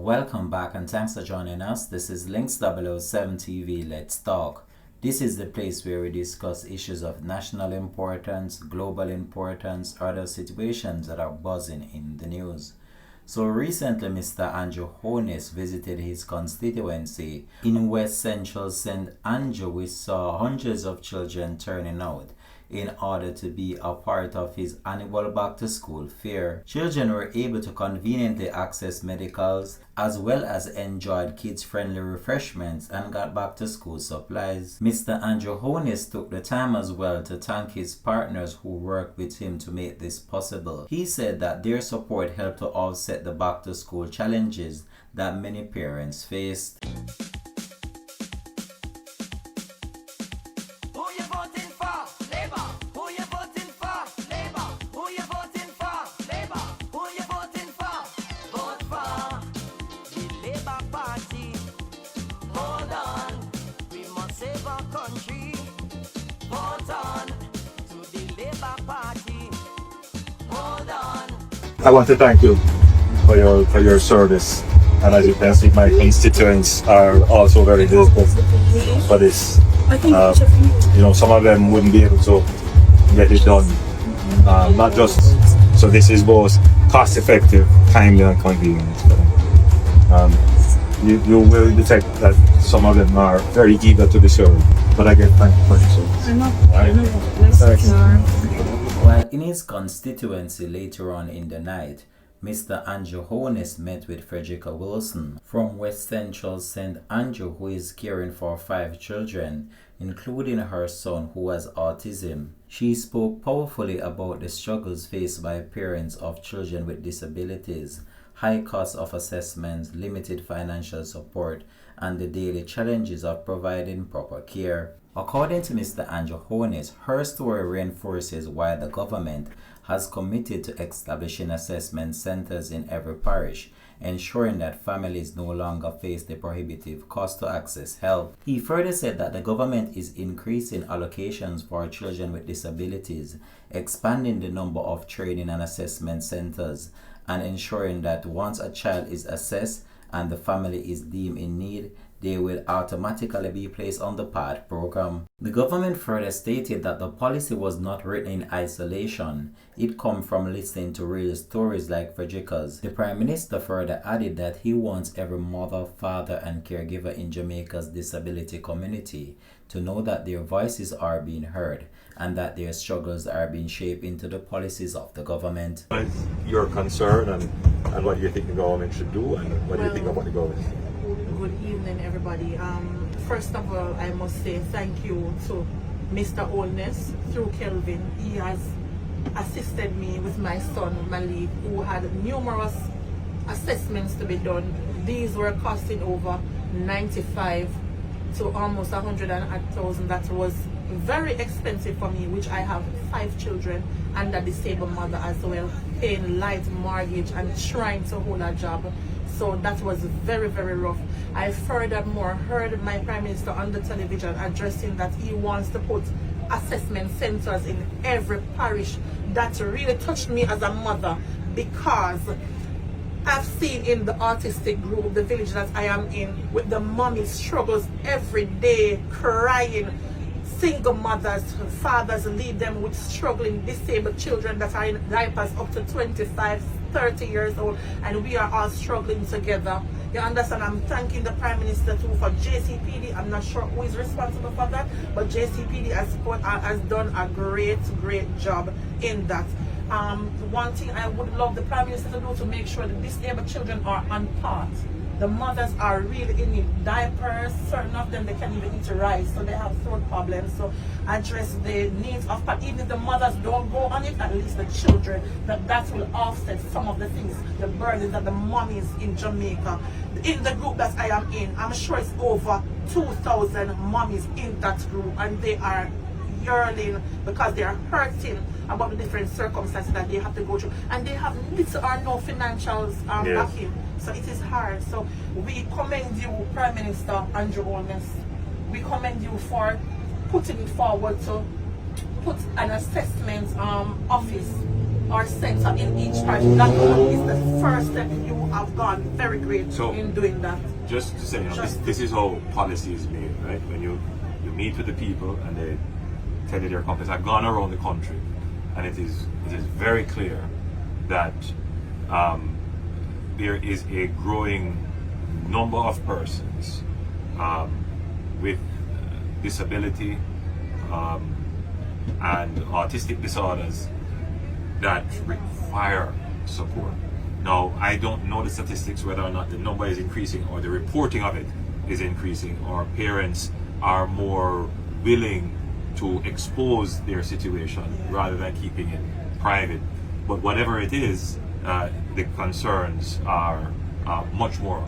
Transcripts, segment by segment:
Welcome back and thanks for joining us. This is Links 007 TV. Let's talk. This is the place where we discuss issues of national importance, global importance, or other situations that are buzzing in the news. So recently, Mr. Andrew Holness visited his constituency in West Central St. Andrew. We saw hundreds of children turning out in order to be a part of his annual back-to-school fair. Children were able to conveniently access medicals as well as enjoyed kids-friendly refreshments and got back-to-school supplies. Mr. Andrew Holness took the time as well to thank his partners who worked with him to make this possible. He said that their support helped to offset the back-to-school challenges that many parents faced. I want to thank you for your service, and as you can see, my constituents are also very grateful for this. Some of them wouldn't be able to get it done. Not just so this is both cost effective, timely, and convenient. You will detect that some of them are very eager to be served. But again, thank you for your service. While in his constituency later on in the night, Mr. Andrew Holness met with Frederica Wilson from West Central St. Andrew, who is caring for 5 children, including her son who has autism. She spoke powerfully about the struggles faced by parents of children with disabilities, high cost of assessments, limited financial support, and the daily challenges of providing proper care. According to Mr. Andrew Holness, her story reinforces why the government has committed to establishing assessment centers in every parish, ensuring that families no longer face the prohibitive cost to access help. He further said that the government is increasing allocations for children with disabilities, expanding the number of training and assessment centers, and ensuring that once a child is assessed and the family is deemed in need, they will automatically be placed on the PATH program. The government further stated that the policy was not written in isolation. It come from listening to real stories like Frederica's. The Prime Minister further added that he wants every mother, father, and caregiver in Jamaica's disability community to know that their voices are being heard and that their struggles are being shaped into the policies of the government. Your concern and what you think the government should do, and what do you think about the government? Good evening, everybody. First of all, I must say thank you to Mr. Holness through Kelvin. He has assisted me with my son Malik, who had numerous assessments to be done. These were costing over 95 to almost 100,000. That was very expensive for me, which I have 5 children and a disabled mother as well, paying light mortgage and trying to hold a job. So that was very, very rough. I furthermore heard my Prime Minister on the television addressing that he wants to put assessment centers in every parish. That really touched me as a mother, because I've seen in the autistic group, the village that I am in, with the mommy struggles every day, crying. Single mothers, fathers leave them with struggling disabled children that are in diapers up to 25, 30 years old, and we are all struggling together. You understand? I'm thanking the Prime Minister too for JCPD. I'm not sure who is responsible for that, but JCPD has done a great job in that. One thing I would love the Prime Minister to do to make sure that disabled children are on part. The mothers are really in need. Diapers, certain of them, they can't even eat rice, so they have throat problems. So address the needs of, even if the mothers don't go on it, at least the children, that will offset some of the things, the burdens that the mommies in Jamaica, in the group that I am in. I'm sure it's over 2,000 mommies in that group, and they are yearning because they are hurting about the different circumstances that they have to go through, and they have little or no financials backing. So it is hard. So we commend you, Prime Minister Andrew Holness. We commend you for putting it forward to put an assessment office or center in each parish. That is the first step. You have gone very great in doing that. Just to say, this is how policy is made, right? When you meet with the people and they tell you their companies. I've gone around the country, and it is very clear that there is a growing number of persons with disability and autistic disorders that require support. Now, I don't know the statistics whether or not the number is increasing or the reporting of it is increasing, or parents are more willing to expose their situation rather than keeping it private. But whatever it is, the concerns are much more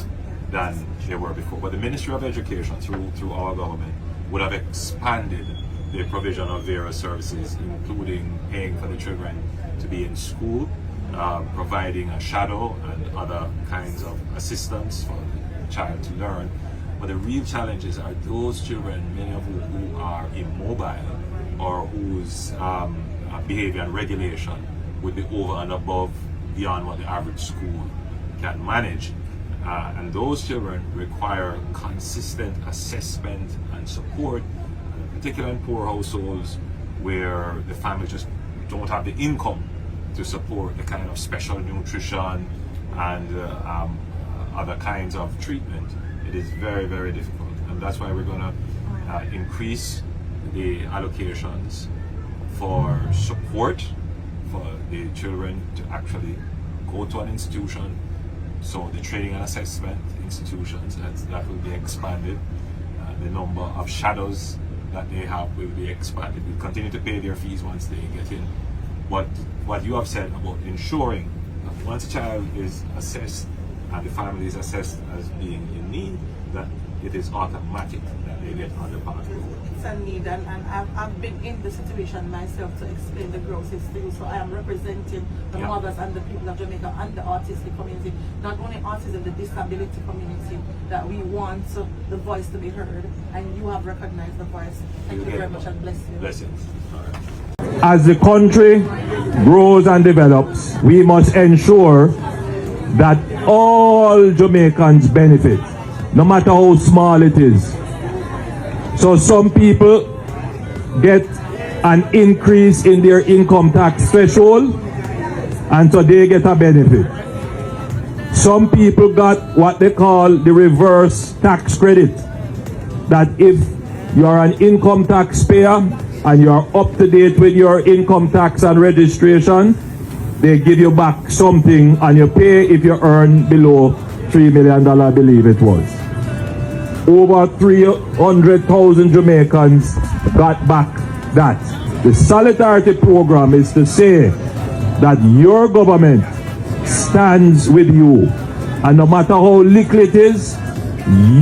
than they were before. But the Ministry of Education, through our government, would have expanded the provision of various services, including paying for the children to be in school, providing a shadow and other kinds of assistance for the child to learn. But the real challenges are those children, many of whom who are immobile or whose behavior and regulation would be over and above beyond what the average school can manage. And those children require consistent assessment and support, particularly in poor households where the family just don't have the income to support the kind of special nutrition and other kinds of treatment. It is very, very difficult, and that's why we're going to increase the allocations for support for the children to actually go to an institution. So the training and assessment institutions, that will be expanded. The number of shadows that they have will be expanded. We'll continue to pay their fees once they get in. What you have said about ensuring that once a child is assessed and the family is assessed as being in need, that it is automatic that they get on the pathway. It's a need, and I've been in the situation myself to explain the process to you. So I am representing the mothers and the people of Jamaica and the autistic community, not only autism, the disability community, that we want the voice to be heard, and you have recognized the voice. Thank you very much, and bless you. Blessings. All right. As the country grows and develops, we must ensure that all Jamaicans benefit, no matter how small it is. So some people get an increase in their income tax threshold, and so they get a benefit. Some people got what they call the reverse tax credit, that if you're an income taxpayer and you're up to date with your income tax and registration, they give you back something and you pay if you earn below $3 million, I believe it was. Over 300,000 Jamaicans got back that. The Solidarity Program is to say that your government stands with you, and no matter how little it is,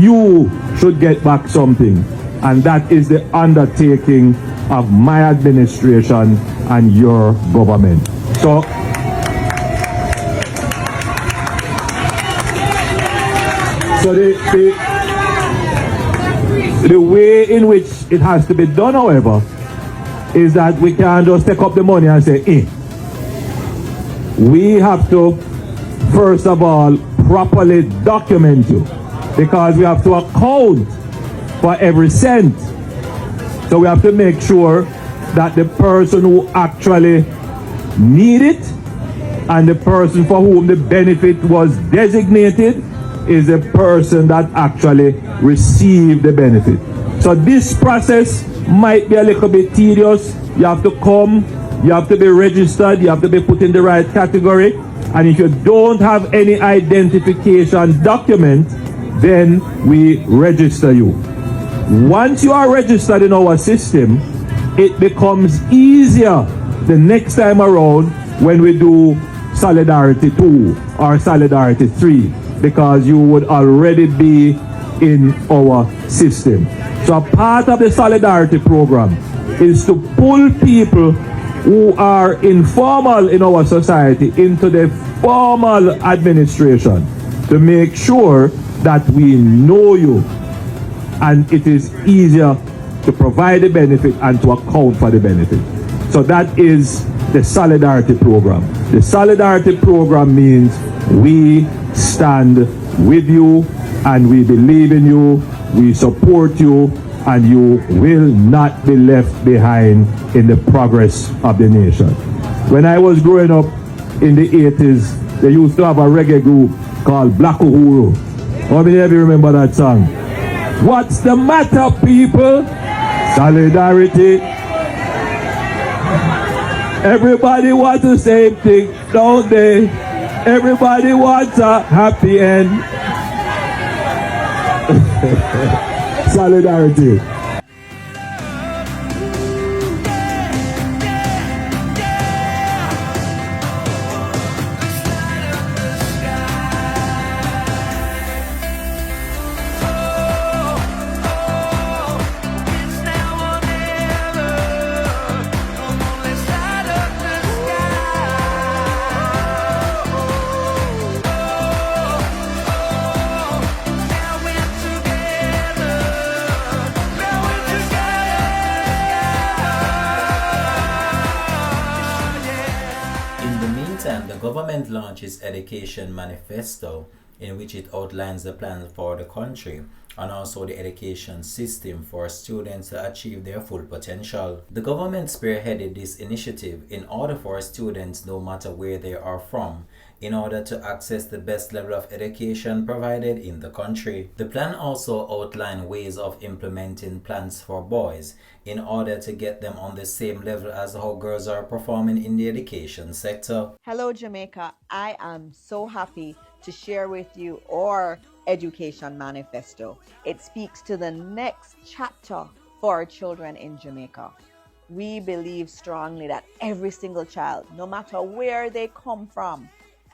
you should get back something. And that is the undertaking of my administration and your government. So the way in which it has to be done, however, is that we can't just take up the money and say, We have to, first of all, properly document you, because we have to account for every cent. So we have to make sure that the person who actually need it and the person for whom the benefit was designated is the person that actually received the benefit. So this process might be a little bit tedious. You have to come, you have to be registered, you have to be put in the right category, and if you don't have any identification document, then we register you. Once you are registered in our system, it becomes easier the next time around when we do Solidarity 2 or Solidarity 3, because you would already be in our system. So a part of the Solidarity Program is to pull people who are informal in our society into the formal administration, to make sure that we know you and it is easier to provide the benefit and to account for the benefit. So that is the Solidarity Program. The Solidarity Program means we stand with you and we believe in you, we support you, and you will not be left behind in the progress of the nation. When I was growing up in the 80s, they used to have a reggae group called Black Uhuru. How many of you remember that song? What's the matter, people? Solidarity. Everybody wants the same thing, don't they? Everybody wants a happy end. Solidarity. The government launches Education Manifesto, in which it outlines the plans for the country and also the education system for students to achieve their full potential. The government spearheaded this initiative in order for students, no matter where they are from, in order to access the best level of education provided in the country. The plan also outlined ways of implementing plans for boys in order to get them on the same level as how girls are performing in the education sector. Hello Jamaica, I am so happy to share with you our Education Manifesto. It speaks to the next chapter for children in Jamaica. We believe strongly that every single child, no matter where they come from,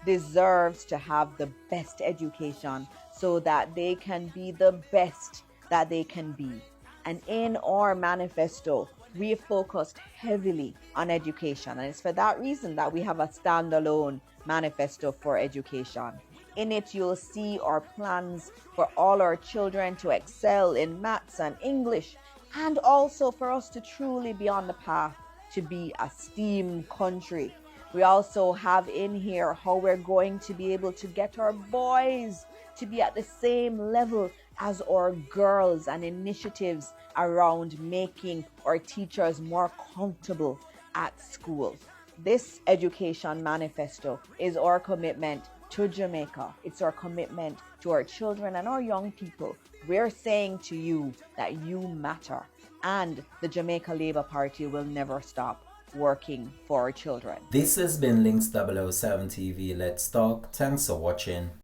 deserves to have the best education so that they can be the best that they can be. And in our manifesto, we focused heavily on education. And it's for that reason that we have a standalone manifesto for education. In it, you'll see our plans for all our children to excel in maths and English, and also for us to truly be on the path to be a STEAM country. We also have in here how we're going to be able to get our boys to be at the same level as our girls, and initiatives around making our teachers more comfortable at school. This Education Manifesto is our commitment to Jamaica. It's our commitment to our children and our young people. We're saying to you that you matter, and the Jamaica Labour Party will never stop working for our children. This has been Links 007 TV. Let's talk. Thanks for watching.